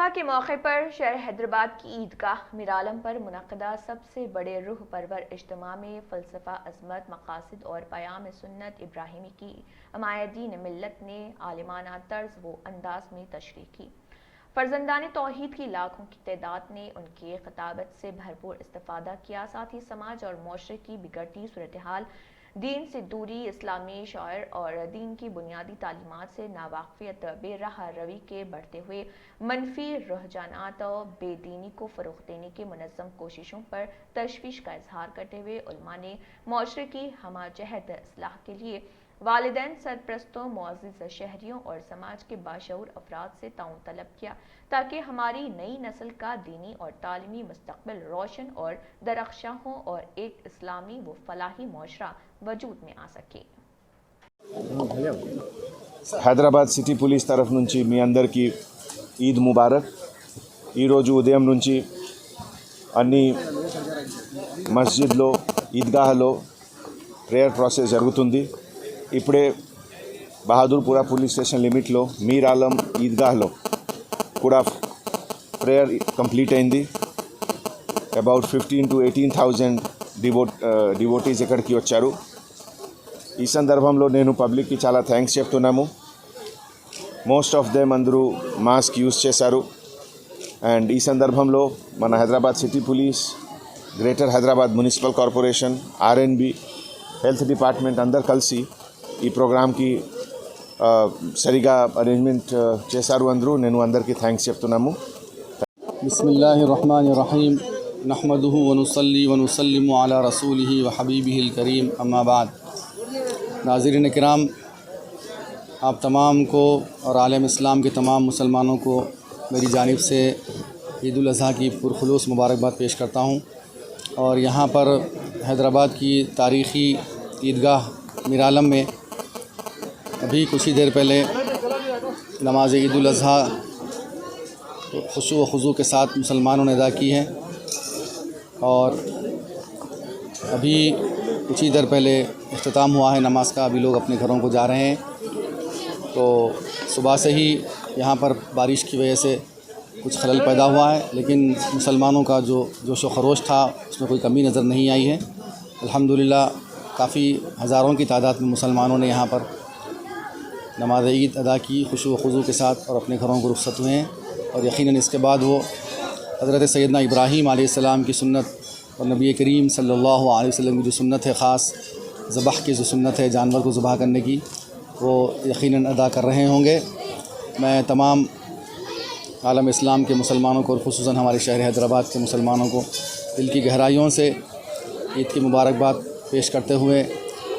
अजहा के मौके पर शहर हैदराबाद की ईदगाह मीरालम पर मुनक़दा सबसे बड़े रूह परवर इज्तिमा में फ़लसफ़ा अज़मत, मक़ासिद और पयाम सुन्नत इब्राहिमी की अमायदीन मिल्लत ने आलिमाना तर्ज व अंदाज में तशरीह की। फर्जंदान तौहीद की लाखों की तादाद ने उनकी खिताबत से भरपूर इस्तिफ़ादा किया। साथ ही समाज और मुआशरे की बिगड़ती सूरत हाल, दीन से दूरी, इस्लामी शायर और दीन की बुनियादी तालीमात से नावाक़फ़ियत, बेराह रवी के बढ़ते हुए मनफी रुझानात और बेदीनी को फ़रोग़ देने की मुनज़्ज़म कोशिशों पर तशवीश का इजहार करते हुए उलमा ने मुआशरे की हमाजहत इस्लाह के लिए वालिदैन, सरप्रस्तों, मुअज़्ज़िज़ शहरियों और समाज के बाशऊर अफराद से ताउन तलब किया ताकि हमारी नई नस्ल का दीनी और तालीमी मुस्तक़बिल रोशन और दरख्शां हो और एक इस्लामी व फलाही मुआशरा वजूद में आ सके। హైదరాబాద్ సిటీ పోలీస్ తరఫు నుంచి మీ అందరికీ ఈద్ ముబారక్। ఈరోజు ఉదయం నుంచి అన్ని మస్జిద్లో, ఈద్గాహలో ప్రేయర్ ప్రాసెస్ జరుగుతుంది। ఇప్పుడే బహదూర్పుర పోలీస్ స్టేషన్ లిమిట్లో మీరాలం ఈద్గాహలో కూడా ప్రేయర్ కంప్లీట్ అయింది। అబౌట్ 15,000 to 18,000 డివోటీస్ ఇక్కడికి వచ్చారు। ఈ సందర్భంలో నేను పబ్లిక్కి చాలా థ్యాంక్స్ చెప్తున్నాము। మోస్ట్ ఆఫ్ దెమ్ అందరూ మాస్క్ యూజ్ చేశారు। అండ్ ఈ సందర్భంలో మన Hyderabad city police, greater Hyderabad municipal corporation, RNB, health department అందరు కలిసి ఈ ప్రోగ్రామ్కి సరిగా అరేంజ్మెంట్ చేశారు అందరూ। నేను అందరికీ థ్యాంక్స్ చెప్తున్నాము। बिस्मिल्लाहिर्रहमानिर्रहीम नहमदुहु व नुसल्ली व नुसल्लिमु अला रसूलिही व हबीबिहिल करीम अम्मा बाद। नाज़रीन किराम, आप तमाम को और आलम इस्लाम के तमाम मुसलमानों को मेरी जानिब से ईद उल अज़हा की पुरखुलूस मुबारकबाद पेश करता हूँ। और यहाँ पर हैदराबाद की तारीख़ी ईदगाह मीरालम में अभी कुछ ही देर पहले नमाज ईद उल अज़हा खुशू व खुजू के साथ मुसलमानों ने अदा की है। और अभी कुछ ही देर पहले इख्तिताम हुआ है नमाज का। अभी लोग अपने घरों को जा रहे हैं। तो सुबह से ही यहाँ पर बारिश की वजह से कुछ खलल पैदा हुआ है, लेकिन मुसलमानों का जो जोश व खरोश था उसमें कोई कमी नज़र नहीं आई है। अल्हम्दुलिल्लाह काफ़ी हज़ारों की तादाद में मुसलमानों ने यहाँ पर नमाज ईद अदा की खुशू व खुजू के साथ और अपने घरों को रुख़्सत हुए हैं। और यकीनन इसके बाद वो हज़रत सैयदना इब्राहीम अलैहिस्सलाम की सुन्नत और नबी करीम सल्लल्लाहु अलैहि वसल्लम की जो सुन्नत है, ख़ास ज़बह की जो सुन्नत है जानवर को ज़बह करने की, वो यकीनन अदा कर रहे होंगे। मैं तमाम आलम इस्लाम के मुसलमानों को और ख़ुसूसन हमारे शहर हैदराबाद के मुसलमानों को दिल की गहराइयों से ईद की मुबारकबाद पेश करते हुए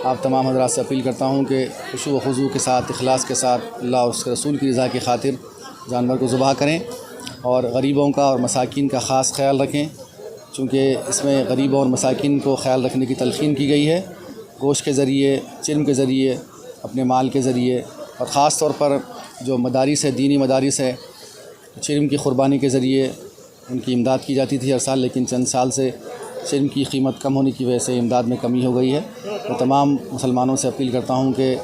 आप तमाम हज़रात से अपील करता हूँ कि खुशू व खुजू के साथ, इखलास के साथ अल्लाह और उसके रसूल की रज़ा की खातिर जानवर को ज़बह करें और गरीबों का और मसाकिन का ख़ास ख्याल रखें, चूँकि इसमें गरीबों और मसाकिन को ख्याल रखने की तलक़ीन की गई है। गोश्त के ज़रिए, चिर्म के ज़रिए, अपने माल के ज़रिए और ख़ास तौर पर जो मदारिस है, दीनी मदारिस है, चिर्म की क़ुरबानी के ज़रिए उनकी इमदाद की जाती थी हर साल, लेकिन चंद साल से चिर्म की कीमत कम होने की वजह से इमदाद में कमी हो गई है। तो तमाम मुसलमानों से अपील करता हूँ कि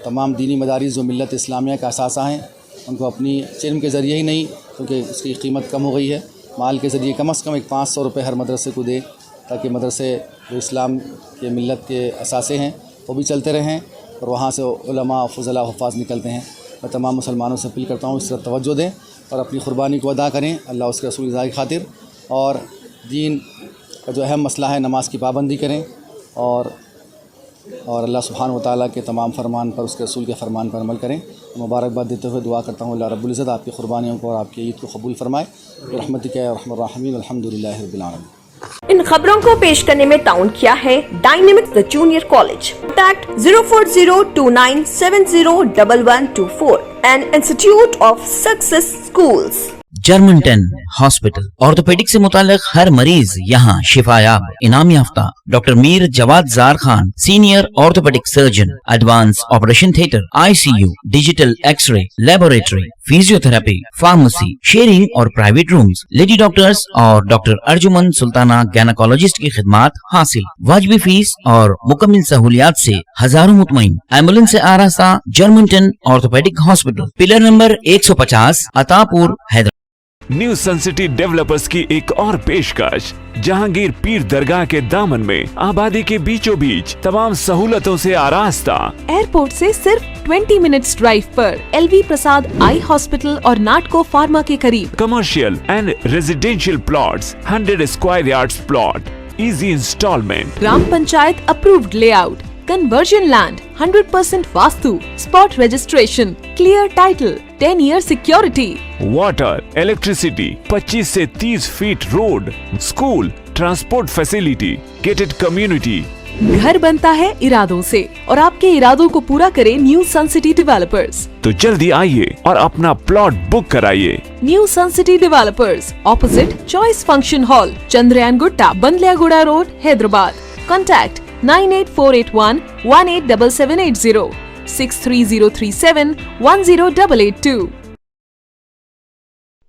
तमाम दीनी मदारिस जो मिल्लत इस्लामिया का असासा हैं, उनको अपनी चिर्म के ज़रिए ही नहीं, क्योंकि उसकी कीमत कम हो गई है, माल के ज़रिए कम से कम एक 500 रुपये हर मदरसे को दे, ताकि मदरसे जो इस्लाम के मिल्लत के असासे हैं वो भी चलते रहें और वहाँ से उलमा, फ़ुज़ला, हुफ़ाज़ निकलते हैं। मैं तमाम मुसलमानों से अपील करता हूँ इस तरफ तवज्जो दें और अपनी क़ुरबानी को अदा करें अल्लाह उसके रसूल की खातिर। और दीन का जो अहम मसला है, नमाज की पाबंदी करें और अल्लाह सुब्हानहू व तआला के तमाम फ़रमान पर, उसके रसूल के फ़रमान पर अमल करें। मुबारकबाद देते हुए दुआ करता हूँ अल्लाह रब्बुल इज़्ज़त आपकी क़ुरबानियों को और आपकी ईद को कबूल फ़रमाए। रहमतिक या अरहमर राहिमीन, अल्हम्दुलिल्लाहि रब्बिल आलमीन। इन खबरों को पेश करने में ताउन किया है dynamics the junior college. Contact 04029701124 and institute of success schools. Germanten hospital orthopaedic से मुताल्लिक हर मरीज यहाँ शिफायाब। इनाम याफ्ता doctor Mir Jawad Zar Khan, senior orthopaedic surgeon, advance operation theatre, ICU, digital x ray, laboratory, physiotherapy, pharmacy, sharing और प्राइवेट रूम्स, लेडी डॉक्टर्स और डॉक्टर अर्जुमन सुल्ताना गैनाकोलॉजिस्ट की खिदमात हासिल। वाजिबी फीस और मुकम्मल सहूलियात से हजारों मुतमईन। एम्बुलेंस से आरास्ता Germanten orthopaedic hospital, pillar number 150, Attapur, Hyderabad. New sun city developers की एक और पेशकश, जहांगीर पीर दरगाह के दामन में आबादी के बीचों बीच तमाम सहूलतों से आरास्ता। एयरपोर्ट से सिर्फ 20 मिनट्स ड्राइव पर LV प्रसाद आई हॉस्पिटल और नाटको फार्मा के करीब। Commercial and residential plots, 100 square yards plot, easy installment. Gram panchayat approved layout, conversion land, 100% vastu, spot registration, clear title, 10 year security, water, electricity, 25 से 30 feet road, school, transport facility, gated community. घर बनता है इरादों से और आपके इरादों को पूरा करे न्यू सन सिटी डेवलपर्स। तो जल्दी आइए और अपना प्लॉट बुक कराइए। New sun city developers, opposite choice function hall, Chandrayan Gutta, Bandlaguda road, Hyderabad. Contact 98481 187780, 63037 10882।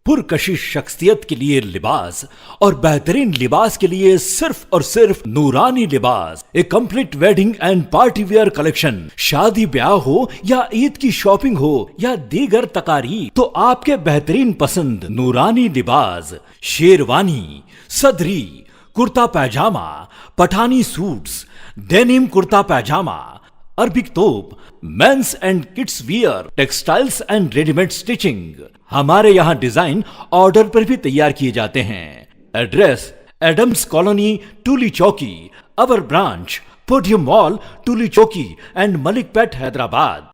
पुरकशिश शख्सियत के लिए लिबास और बेहतरीन लिबास के लिए सिर्फ और सिर्फ Noorani Libas, a complete wedding and party wear collection. शादी ब्याह हो या ईद की शॉपिंग हो या दीगर तकारीब, तो आपके बेहतरीन पसंद नूरानी लिबास, शेरवानी, सदरी, kurta pajama, Pathani suits, denim kurta pajama, Arabic thobe, men's and kids wear, textiles and readymade stitching. हमारे यहाँ डिजाइन ऑर्डर पर भी तैयार किए जाते हैं। एड्रेस एडम्स कॉलोनी, टूली चौकी, अवर ब्रांच पोडियम मॉल, टूली चौकी एंड मलिकपेट, हैदराबाद।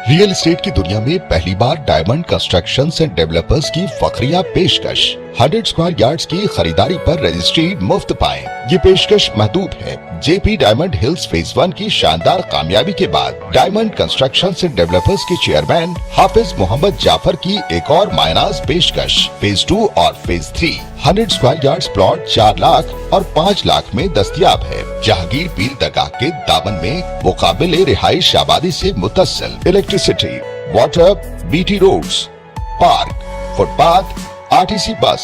रियल एस्टेट की दुनिया में पहली बार डायमंड कंस्ट्रक्शंस एंड डेवलपर्स की फखरिया पेशकश। 100 स्क्वायर यार्ड्स की खरीदारी पर रजिस्ट्री मुफ्त पाएं। ये पेशकश महदूद है। जेपी डायमंड हिल्स फेज 1 की शानदार कामयाबी के बाद डायमंड कंस्ट्रक्शंस एंड डेवलपर्स के चेयरमैन हाफिज मोहम्मद जाफर की एक और मायनाज पेशकश। फेज 2 और phase 3 100 square yards plot 4 lakh और 5 लाख में दस्तयाब है। जहांगीर पीर दरगाह के दामन में मुकाबिले रिहाइश आबादी से मुतस्सिल। Electricity, water, BT roads, park, footpath, RTC bus,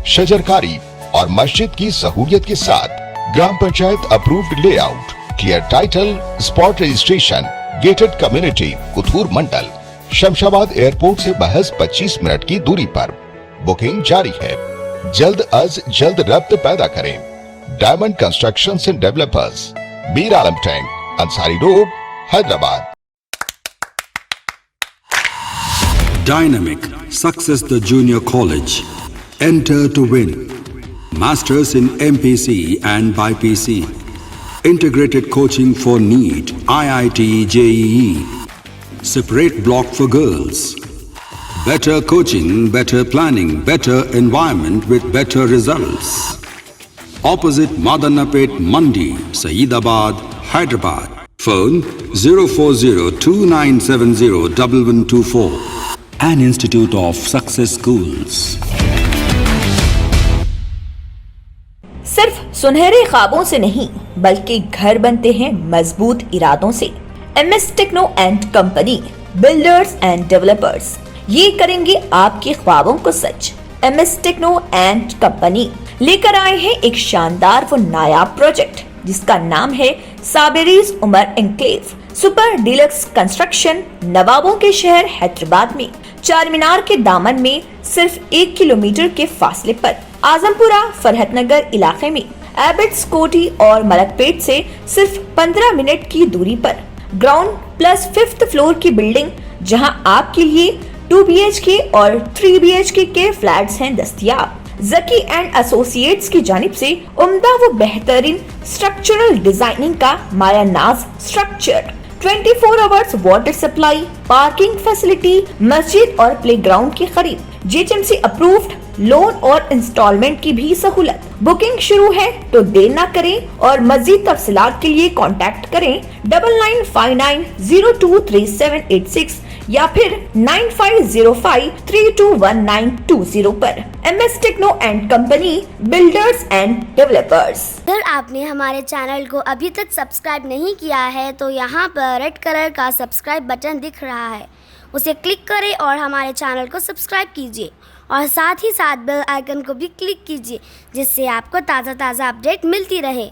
शजरकारी और मस्जिद की सहूलियत के साथ ग्राम panchayat approved layout, clear title, spot registration, gated community, Kothur mandal, Shamshabad airport से महज 25 मिनट की दूरी पर। बुकिंग जारी है। जल्द अज जल्द रब्त पैदा करें। Diamond constructions and developers, Mir Alam tank, Ansari road, Hyderabad. Dynamic Success the Junior College. Enter to win. Masters in MPC and BPC. Integrated coaching for NEET, IIT, JEE. Separate block for girls. Better coaching, better planning, better environment with better results. Opposite Madanapet Mandi, Saeedabad, Hyderabad. Phone 04029701124. An Institute of Success Schools. सिर्फ सुनहरे ख्वाबों से नहीं बल्कि घर बनते हैं मजबूत इरादों से। MS techno and company, builders and developers, ये करेंगे आपके ख्वाबों को सच। MS टेक्नो एंड कंपनी लेकर आए हैं एक शानदार व नायाब प्रोजेक्ट जिसका नाम है Saberi's Umar enclave super deluxe construction. नवाबों के शहर हैदराबाद में चार मीनार के दामन में सिर्फ 1 किलोमीटर के फासले पर, आजमपुरा फरहतनगर इलाके में एबिट्स कोठी और मलकपेट से सिर्फ 15 मिनट की दूरी पर ग्राउंड प्लस 5th फ्लोर की बिल्डिंग, जहां आपके लिए 2 BHK और 3 BHK के फ्लैट्स हैं दस्तयाब। जकी एंड एसोसिएट्स की जानिब से उम्दा व बेहतरीन स्ट्रक्चरल डिजाइनिंग का माया नाज structure, 24 hours water supply, parking facility, मस्जिद और प्लेग्राउंड की खरीद, JHMC अप्रूव्ड लोन और इंस्टॉलमेंट की भी सहूलत। बुकिंग शुरू है तो देर न करें और मजीद तफसीलात के लिए कांटेक्ट करें 9959023786 या फिर 9505321920 पर। MS techno and company, builders and developers. अगर आपने हमारे चैनल को अभी तक सब्सक्राइब नहीं किया है तो यहाँ पर रेड कलर का सब्सक्राइब बटन दिख रहा है, उसे क्लिक करें और हमारे चैनल को सब्सक्राइब कीजिए और साथ ही साथ बेल आइकन को भी क्लिक कीजिए जिससे आपको ताज़ा अपडेट मिलती रहे।